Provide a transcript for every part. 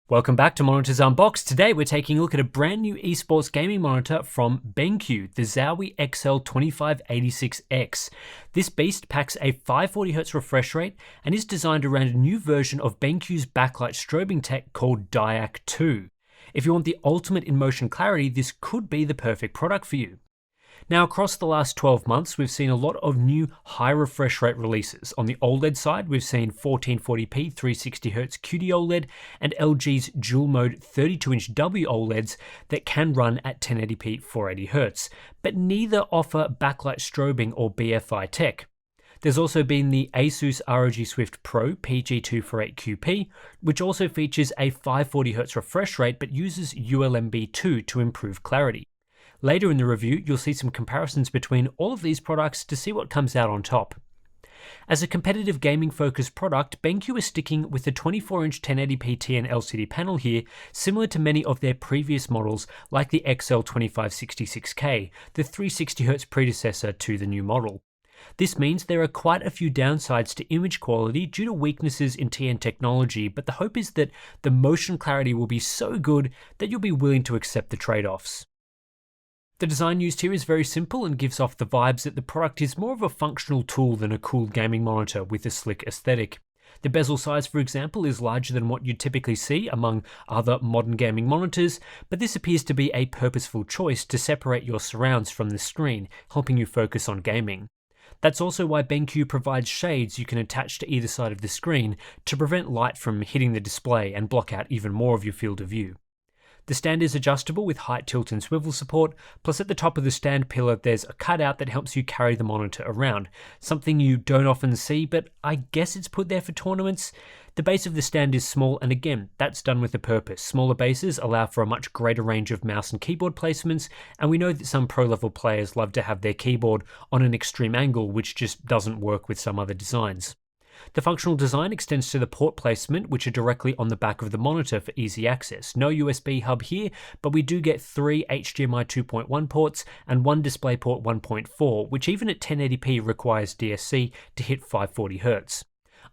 Welcome back to Monitors Unboxed. Today we're taking a look at a brand new esports gaming monitor from BenQ, the Zowie XL2586X. This beast packs a 540Hz refresh rate and is designed around a new version of BenQ's backlight strobing tech called DyAc 2. If you want the ultimate in motion clarity, this could be the perfect product for you. Now, across the last 12 months, we've seen a lot of new high refresh rate releases. On the OLED side, we've seen 1440p 360Hz QD OLED and LG's dual mode 32-inch W OLEDs that can run at 1080p 480Hz, but neither offer backlight strobing or BFI tech. There's also been the Asus ROG Swift Pro PG248QP, which also features a 540Hz refresh rate but uses ULMB2 to improve clarity. Later in the review, you'll see some comparisons between all of these products to see what comes out on top. As a competitive gaming-focused product, BenQ is sticking with the 24-inch 1080p TN LCD panel here, similar to many of their previous models like the XL2586K, the 360Hz predecessor to the new model. This means there are quite a few downsides to image quality due to weaknesses in TN technology, but the hope is that the motion clarity will be so good that you'll be willing to accept the trade-offs. The design used here is very simple and gives off the vibes that the product is more of a functional tool than a cool gaming monitor with a slick aesthetic. The bezel size, for example, is larger than what you'd typically see among other modern gaming monitors, but this appears to be a purposeful choice to separate your surrounds from the screen, helping you focus on gaming. That's also why BenQ provides shades you can attach to either side of the screen to prevent light from hitting the display and block out even more of your field of view. The stand is adjustable with height, tilt and swivel support, plus at the top of the stand pillar there's a cutout that helps you carry the monitor around, something you don't often see, but I guess it's put there for tournaments. The base of the stand is small, and again, that's done with a purpose. Smaller bases allow for a much greater range of mouse and keyboard placements, and we know that some pro-level players love to have their keyboard on an extreme angle, which just doesn't work with some other designs. The functional design extends to the port placement, which are directly on the back of the monitor for easy access. No USB hub here, but we do get 3 HDMI 2.1 ports and 1 DisplayPort 1.4, which even at 1080p requires DSC to hit 540Hz.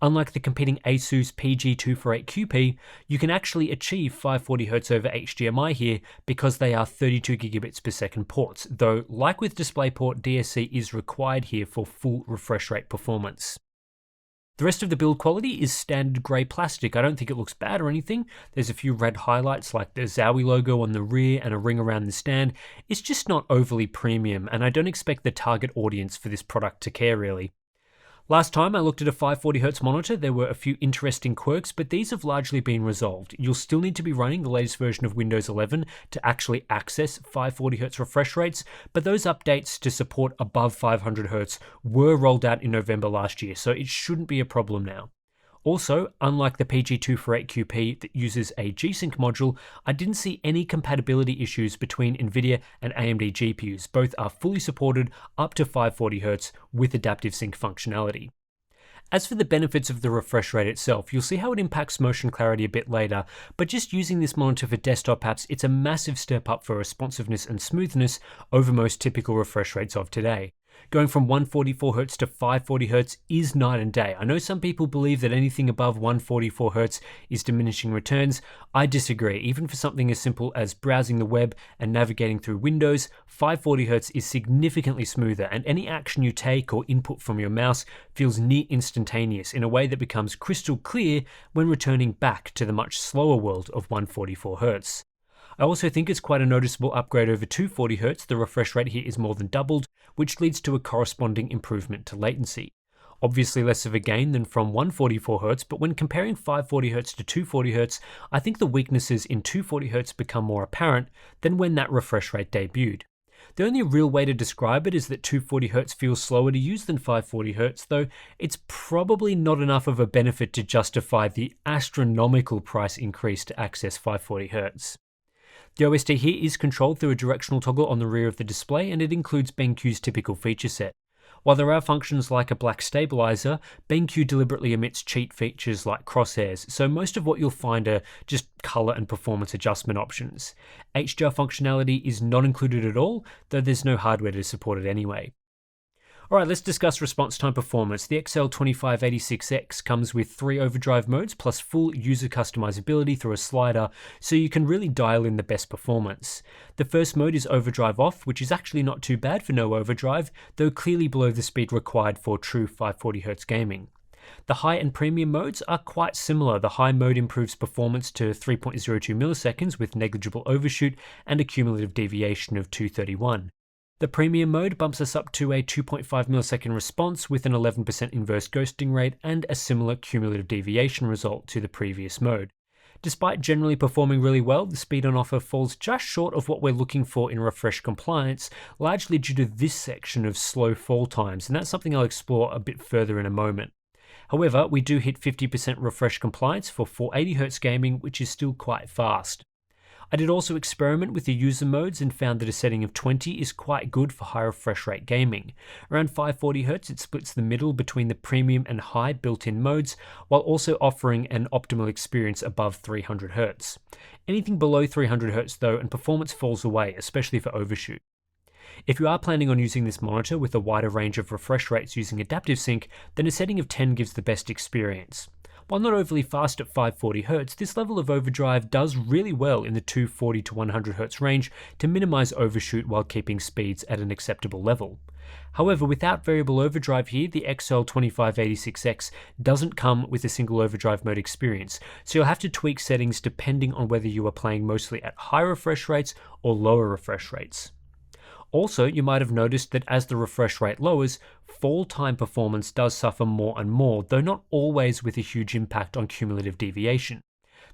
Unlike the competing Asus PG248QP, you can actually achieve 540Hz over HDMI here because they are 32 gigabits per second ports, though like with DisplayPort, DSC is required here for full refresh rate performance. The rest of the build quality is standard grey plastic. I don't think it looks bad or anything. There's a few red highlights like the Zowie logo on the rear and a ring around the stand. It's just not overly premium, and I don't expect the target audience for this product to care really. Last time I looked at a 540Hz monitor, there were a few interesting quirks, but these have largely been resolved. You'll still need to be running the latest version of Windows 11 to actually access 540Hz refresh rates, but those updates to support above 500Hz were rolled out in November last year, so it shouldn't be a problem now. Also, unlike the PG248QP that uses a G-Sync module, I didn't see any compatibility issues between NVIDIA and AMD GPUs. Both are fully supported up to 540Hz with adaptive sync functionality. As for the benefits of the refresh rate itself, you'll see how it impacts motion clarity a bit later, but just using this monitor for desktop apps, it's a massive step up for responsiveness and smoothness over most typical refresh rates of today. Going from 144Hz to 540Hz is night and day. I know some people believe that anything above 144Hz is diminishing returns. I disagree. Even for something as simple as browsing the web and navigating through Windows, 540Hz is significantly smoother, and any action you take or input from your mouse feels near instantaneous in a way that becomes crystal clear when returning back to the much slower world of 144Hz. I also think it's quite a noticeable upgrade over 240Hz. The refresh rate here is more than doubled, which leads to a corresponding improvement to latency. Obviously less of a gain than from 144Hz, but when comparing 540Hz to 240Hz, I think the weaknesses in 240Hz become more apparent than when that refresh rate debuted. The only real way to describe it is that 240Hz feels slower to use than 540Hz, though it's probably not enough of a benefit to justify the astronomical price increase to access 540Hz. The OSD here is controlled through a directional toggle on the rear of the display, and it includes BenQ's typical feature set. While there are functions like a black stabilizer, BenQ deliberately omits cheat features like crosshairs, so most of what you'll find are just color and performance adjustment options. HDR functionality is not included at all, though there's no hardware to support it anyway. Alright, let's discuss response time performance. The XL2586X comes with 3 overdrive modes plus full user customizability through a slider, so you can really dial in the best performance. The first mode is overdrive off, which is actually not too bad for no overdrive, though clearly below the speed required for true 540Hz gaming. The high and premium modes are quite similar. The high mode improves performance to 3.02 milliseconds with negligible overshoot and a cumulative deviation of 231. The premium mode bumps us up to a 2.5 millisecond response with an 11% inverse ghosting rate and a similar cumulative deviation result to the previous mode. Despite generally performing really well, the speed on offer falls just short of what we're looking for in refresh compliance, largely due to this section of slow fall times, and that's something I'll explore a bit further in a moment. However, we do hit 50% refresh compliance for 480Hz gaming, which is still quite fast. I did also experiment with the user modes and found that a setting of 20 is quite good for high refresh rate gaming. Around 540Hz, it splits the middle between the premium and high built-in modes, while also offering an optimal experience above 300Hz. Anything below 300Hz though, and performance falls away, especially for overshoot. If you are planning on using this monitor with a wider range of refresh rates using adaptive sync, then a setting of 10 gives the best experience. While not overly fast at 540Hz, this level of overdrive does really well in the 240 to 100Hz range to minimize overshoot while keeping speeds at an acceptable level. However, without variable overdrive here, the XL2586X doesn't come with a single overdrive mode experience, so you'll have to tweak settings depending on whether you are playing mostly at high refresh rates or lower refresh rates. Also, you might have noticed that as the refresh rate lowers, fall time performance does suffer more and more, though not always with a huge impact on cumulative deviation.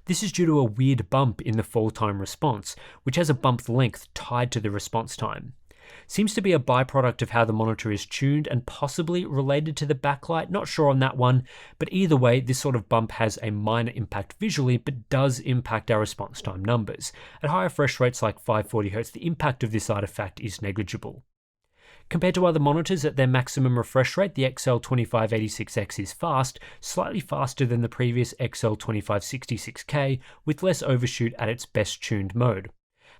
This is due to a weird bump in the fall time response, which has a bump length tied to the response time. Seems to be a byproduct of how the monitor is tuned and possibly related to the backlight, not sure on that one, but either way, this sort of bump has a minor impact visually, but does impact our response time numbers. At higher refresh rates like 540Hz, the impact of this artifact is negligible. Compared to other monitors at their maximum refresh rate, the XL2586X is fast, slightly faster than the previous XL2566K, with less overshoot at its best tuned mode.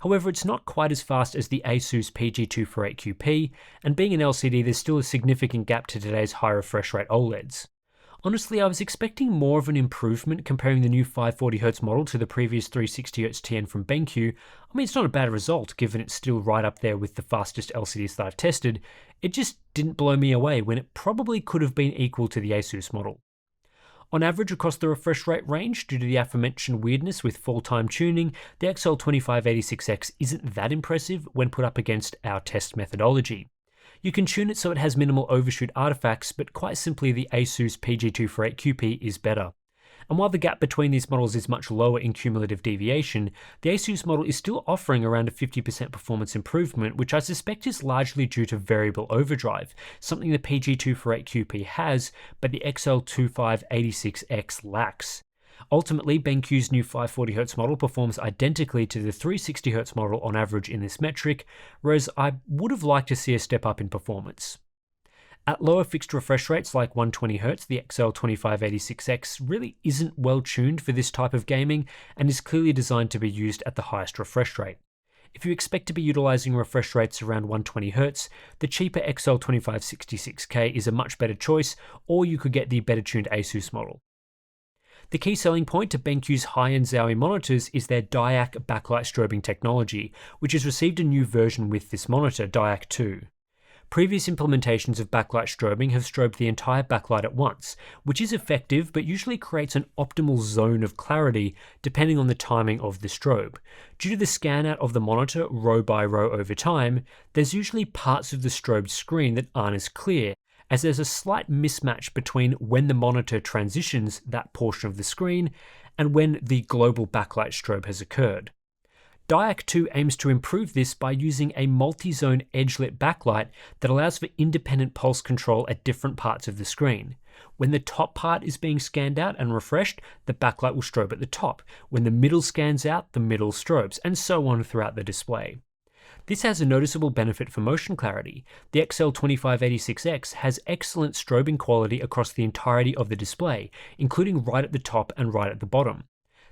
However, it's not quite as fast as the ASUS PG248QP, and being an LCD, there's still a significant gap to today's high refresh rate OLEDs. Honestly, I was expecting more of an improvement comparing the new 540Hz model to the previous 360Hz TN from BenQ. I mean, it's not a bad result given it's still right up there with the fastest LCDs that I've tested. It just didn't blow me away when it probably could have been equal to the ASUS model. On average across the refresh rate range, due to the aforementioned weirdness with full-time tuning, the XL2586X isn't that impressive when put up against our test methodology. You can tune it so it has minimal overshoot artifacts, but quite simply the ASUS PG248QP is better. And while the gap between these models is much lower in cumulative deviation, the ASUS model is still offering around a 50% performance improvement, which I suspect is largely due to variable overdrive, something the PG248QP has, but the XL2586X lacks. Ultimately, BenQ's new 540Hz model performs identically to the 360Hz model on average in this metric, whereas I would have liked to see a step up in performance. At lower fixed refresh rates like 120Hz, the XL2586X really isn't well tuned for this type of gaming and is clearly designed to be used at the highest refresh rate. If you expect to be utilizing refresh rates around 120Hz, the cheaper XL2566K is a much better choice, or you could get the better tuned ASUS model. The key selling point to BenQ's high-end Zowie monitors is their DyAc backlight strobing technology, which has received a new version with this monitor, DyAc 2. Previous implementations of backlight strobing have strobed the entire backlight at once, which is effective but usually creates an optimal zone of clarity depending on the timing of the strobe. Due to the scan out of the monitor row by row over time, there's usually parts of the strobed screen that aren't as clear, as there's a slight mismatch between when the monitor transitions that portion of the screen and when the global backlight strobe has occurred. DyAc 2 aims to improve this by using a multi-zone edge-lit backlight that allows for independent pulse control at different parts of the screen. When the top part is being scanned out and refreshed, the backlight will strobe at the top. When the middle scans out, the middle strobes, and so on throughout the display. This has a noticeable benefit for motion clarity. The XL2586X has excellent strobing quality across the entirety of the display, including right at the top and right at the bottom.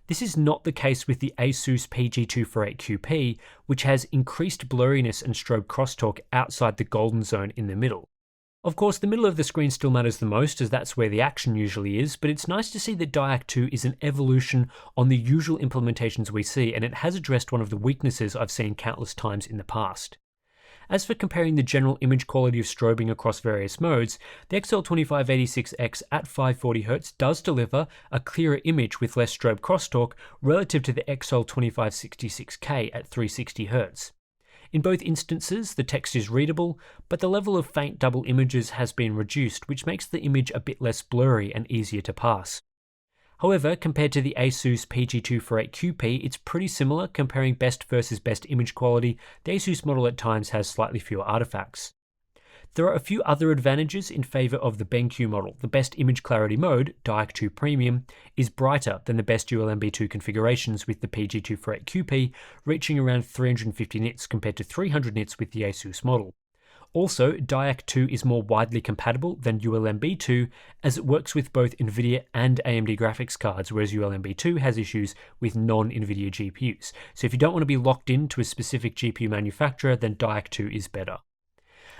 This is not the case with the ASUS PG248QP, which has increased blurriness and strobe crosstalk outside the golden zone in the middle. Of course, the middle of the screen still matters the most, as that's where the action usually is, but it's nice to see that DyAc 2 is an evolution on the usual implementations we see, and it has addressed one of the weaknesses I've seen countless times in the past. As for comparing the general image quality of strobing across various modes, the XL2586X at 540Hz does deliver a clearer image with less strobe crosstalk relative to the XL2566K at 360Hz. In both instances, the text is readable, but the level of faint double images has been reduced, which makes the image a bit less blurry and easier to pass. However, compared to the ASUS PG248QP, it's pretty similar. Comparing best versus best image quality, the ASUS model at times has slightly fewer artifacts. There are a few other advantages in favor of the BenQ model. The best image clarity mode, DyAc 2 Premium, is brighter than the best ULMB2 configurations with the PG248QP, reaching around 350 nits compared to 300 nits with the ASUS model. Also, DyAc 2 is more widely compatible than ULMB2 as it works with both NVIDIA and AMD graphics cards, whereas ULMB2 has issues with non-NVIDIA GPUs. So if you don't want to be locked into a specific GPU manufacturer, then DyAc 2 is better.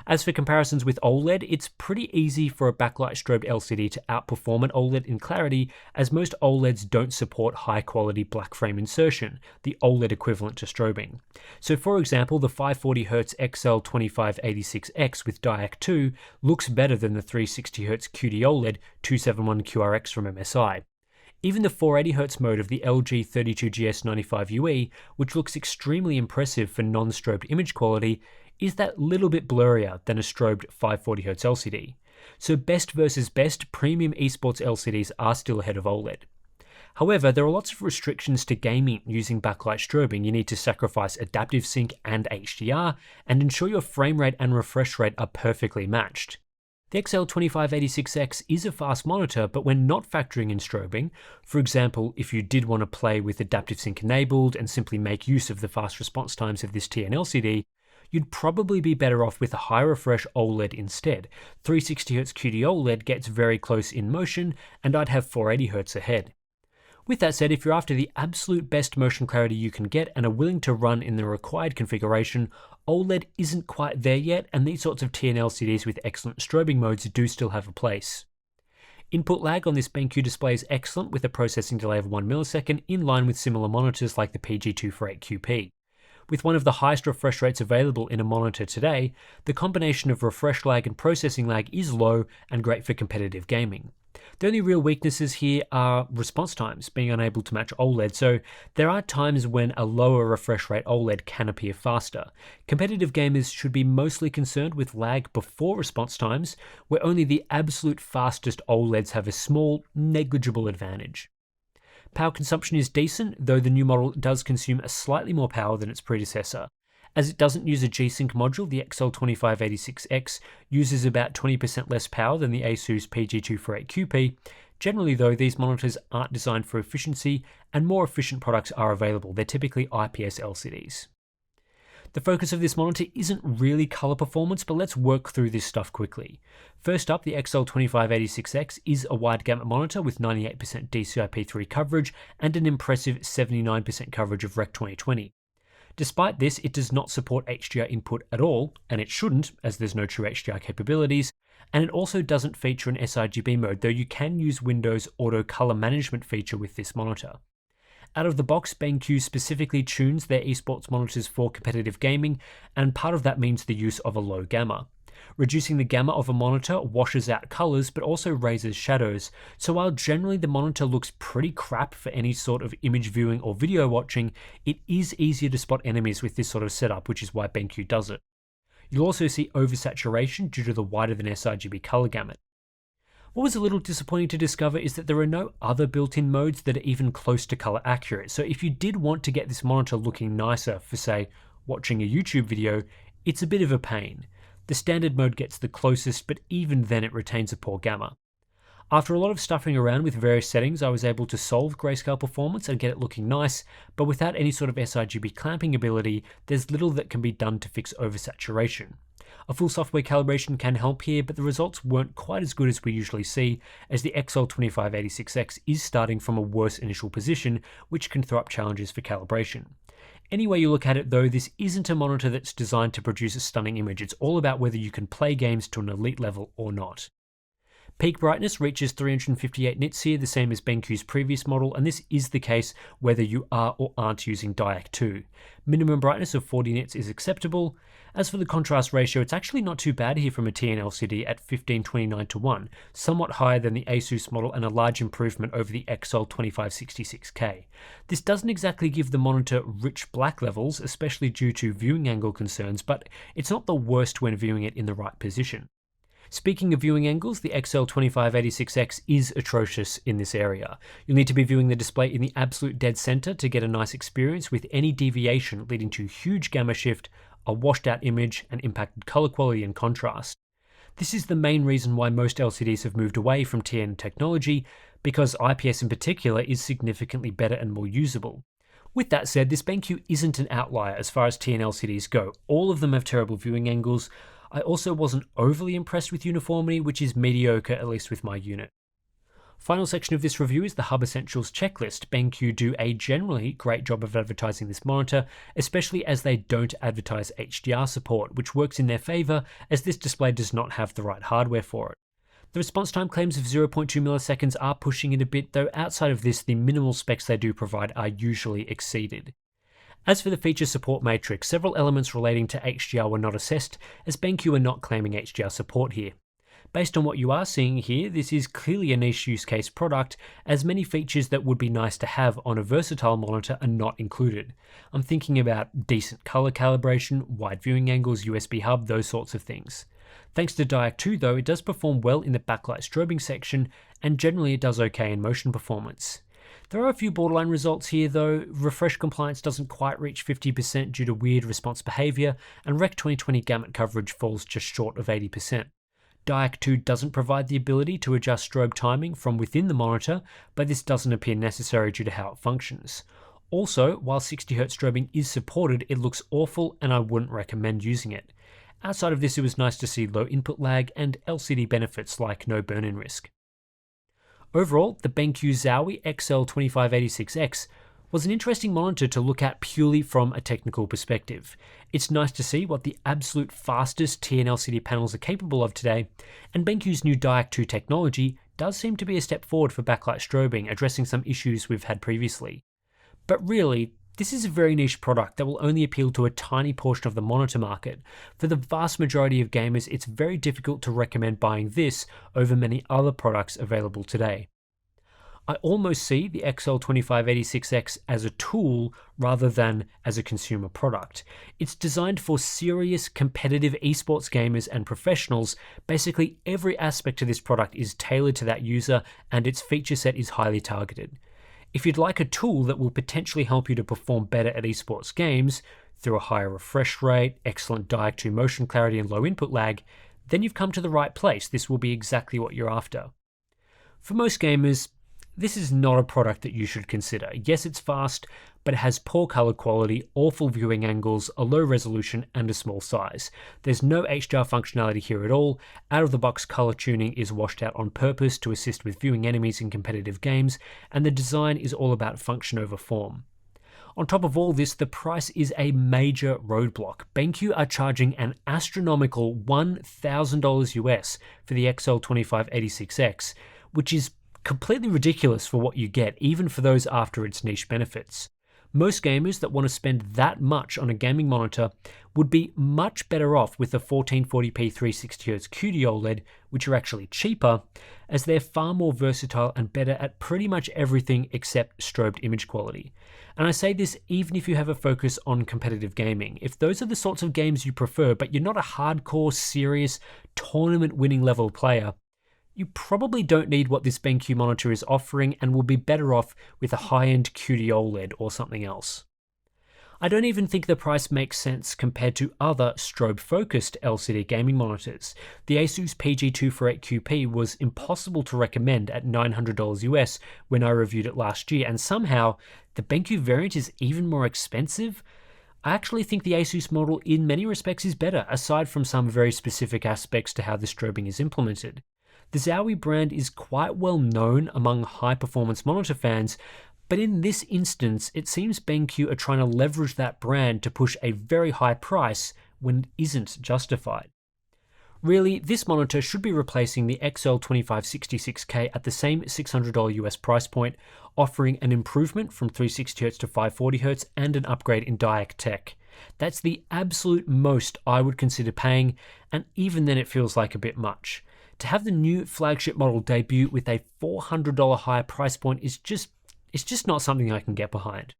As for comparisons with OLED, it's pretty easy for a backlight strobe LCD to outperform an OLED in clarity, as most OLEDs don't support high-quality black frame insertion, the OLED equivalent to strobing. So for example, the 540Hz XL2586X with DyAc 2 looks better than the 360Hz QD-OLED 271QRX from MSI. Even the 480Hz mode of the LG 32GS95UE, which looks extremely impressive for non-strobed image quality, is that little bit blurrier than a strobed 540Hz LCD. So best versus best, premium esports LCDs are still ahead of OLED. However, there are lots of restrictions to gaming using backlight strobing. You need to sacrifice adaptive sync and HDR, and ensure your frame rate and refresh rate are perfectly matched. The XL2586X is a fast monitor, but when not factoring in strobing, for example, if you did want to play with adaptive sync enabled and simply make use of the fast response times of this TN LCD, you'd probably be better off with a high refresh OLED instead. 360Hz QD OLED gets very close in motion, and I'd have 480Hz ahead. With that said, if you're after the absolute best motion clarity you can get and are willing to run in the required configuration, OLED isn't quite there yet, and these sorts of TN LCDs with excellent strobing modes do still have a place. Input lag on this BenQ display is excellent, with a processing delay of 1 millisecond, in line with similar monitors like the PG248QP. With one of the highest refresh rates available in a monitor today, the combination of refresh lag and processing lag is low and great for competitive gaming. The only real weaknesses here are response times, being unable to match OLED, so there are times when a lower refresh rate OLED can appear faster. Competitive gamers should be mostly concerned with lag before response times, where only the absolute fastest OLEDs have a small, negligible advantage. Power consumption is decent, though the new model does consume a slightly more power than its predecessor. As it doesn't use a G-Sync module, the XL2586X uses about 20% less power than the ASUS PG248QP. Generally though, these monitors aren't designed for efficiency, and more efficient products are available. They're typically IPS LCDs. The focus of this monitor isn't really color performance, but let's work through this stuff quickly. First up, the XL2586X is a wide gamut monitor with 98% DCI-P3 coverage and an impressive 79% coverage of Rec 2020. Despite this, it does not support HDR input at all, and it shouldn't, as there's no true HDR capabilities, and it also doesn't feature an sRGB mode, though you can use Windows Auto Color Management feature with this monitor. Out of the box, BenQ specifically tunes their esports monitors for competitive gaming, and part of that means the use of a low gamma. Reducing the gamma of a monitor washes out colors but also raises shadows, so while generally the monitor looks pretty crap for any sort of image viewing or video watching, it is easier to spot enemies with this sort of setup, which is why BenQ does it. You'll also see oversaturation due to the wider than sRGB color gamut. What was a little disappointing to discover is that there are no other built-in modes that are even close to color accurate, so if you did want to get this monitor looking nicer for, say, watching a YouTube video, it's a bit of a pain. The standard mode gets the closest, but even then it retains a poor gamma. After a lot of stuffing around with various settings, I was able to solve grayscale performance and get it looking nice, but without any sort of sRGB clamping ability, there's little that can be done to fix oversaturation. A full software calibration can help here, but the results weren't quite as good as we usually see, as the XL2586X is starting from a worse initial position, which can throw up challenges for calibration. Any way you look at it though, this isn't a monitor that's designed to produce a stunning image. It's all about whether you can play games to an elite level or not. Peak brightness reaches 358 nits here, the same as BenQ's previous model, and this is the case whether you are or aren't using DyAc 2. Minimum brightness of 40 nits is acceptable. As for the contrast ratio, it's actually not too bad here from a TN LCD at 1529:1, somewhat higher than the Asus model and a large improvement over the XL2586K. This doesn't exactly give the monitor rich black levels, especially due to viewing angle concerns, but it's not the worst when viewing it in the right position. Speaking of viewing angles, the XL2586X is atrocious in this area. You'll need to be viewing the display in the absolute dead center to get a nice experience, with any deviation leading to huge gamma shift, a washed out image, and impacted color quality and contrast. This is the main reason why most LCDs have moved away from TN technology, because IPS in particular is significantly better and more usable. With that said, this BenQ isn't an outlier as far as TN LCDs go. All of them have terrible viewing angles. I also wasn't overly impressed with uniformity, which is mediocre, at least with my unit. Final section of this review is the Hub Essentials checklist. BenQ do a generally great job of advertising this monitor, especially as they don't advertise HDR support, which works in their favour as this display does not have the right hardware for it. The response time claims of 0.2 milliseconds are pushing it a bit, though outside of this, the minimal specs they do provide are usually exceeded. As for the feature support matrix, several elements relating to HDR were not assessed, as BenQ are not claiming HDR support here. Based on what you are seeing here, this is clearly a niche use case product, as many features that would be nice to have on a versatile monitor are not included. I'm thinking about decent color calibration, wide viewing angles, USB hub, those sorts of things. Thanks to DyAc 2 though, it does perform well in the backlight strobing section, and generally it does okay in motion performance. There are a few borderline results here though. Refresh compliance doesn't quite reach 50% due to weird response behavior, and Rec 2020 gamut coverage falls just short of 80%. DyAc 2 doesn't provide the ability to adjust strobe timing from within the monitor, but this doesn't appear necessary due to how it functions. Also, while 60Hz strobing is supported, it looks awful and I wouldn't recommend using it. Outside of this, it was nice to see low input lag and LCD benefits like no burn-in risk. Overall, the BenQ Zowie XL2586X was an interesting monitor to look at purely from a technical perspective. It's nice to see what the absolute fastest TN LCD panels are capable of today, and BenQ's new DyAc 2 technology does seem to be a step forward for backlight strobing, addressing some issues we've had previously. But really, this is a very niche product that will only appeal to a tiny portion of the monitor market. For the vast majority of gamers, it's very difficult to recommend buying this over many other products available today. I almost see the XL2586X as a tool rather than as a consumer product. It's designed for serious competitive esports gamers and professionals. Basically every aspect of this product is tailored to that user, and its feature set is highly targeted. If you'd like a tool that will potentially help you to perform better at esports games through a higher refresh rate, excellent DyAc 2 motion clarity and low input lag, then you've come to the right place. This will be exactly what you're after. For most gamers, this is not a product that you should consider. Yes, it's fast, but it has poor color quality, awful viewing angles, a low resolution, and a small size. There's no HDR functionality here at all. Out-of-the-box color tuning is washed out on purpose to assist with viewing enemies in competitive games, and the design is all about function over form. On top of all this, the price is a major roadblock. BenQ are charging an astronomical $1,000 US for the XL2586X, which is completely ridiculous for what you get, even for those after its niche benefits. Most gamers that want to spend that much on a gaming monitor would be much better off with the 1440p 360Hz QD OLED, which are actually cheaper, as they're far more versatile and better at pretty much everything except strobed image quality. And I say this even if you have a focus on competitive gaming. If those are the sorts of games you prefer, but you're not a hardcore, serious, tournament-winning level player, you probably don't need what this BenQ monitor is offering and will be better off with a high-end QD OLED or something else. I don't even think the price makes sense compared to other strobe-focused LCD gaming monitors. The Asus PG248QP was impossible to recommend at $900 US when I reviewed it last year, and somehow the BenQ variant is even more expensive. I actually think the Asus model in many respects is better, aside from some very specific aspects to how the strobing is implemented. The Zowie brand is quite well known among high-performance monitor fans, But in this instance, it seems BenQ are trying to leverage that brand to push a very high price when it isn't justified. Really, this monitor should be replacing the XL2586K at the same $600 US price point, offering an improvement from 360Hz to 540Hz and an upgrade in DyAc tech. That's the absolute most I would consider paying, and even then it feels like a bit much. To have the new flagship model debut with a $400 higher price point is just not something I can get behind.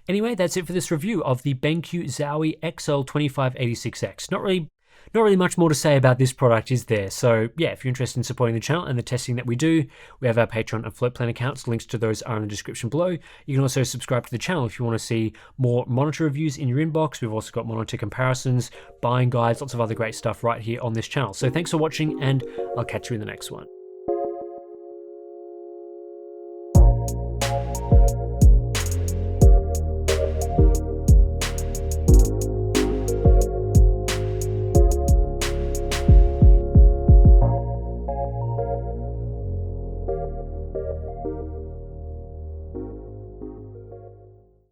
Anyway, that's it for this review of the BenQ Zowie XL2586X. Not really much more to say about this product, is there? So yeah, if you're interested in supporting the channel and the testing that we do, we have our Patreon and Floatplane accounts. Links to those are in the description below. You can also subscribe to the channel if you want to see more monitor reviews in your inbox. We've also got monitor comparisons, buying guides, lots of other great stuff right here on this channel. So thanks for watching, and I'll catch you in the next one.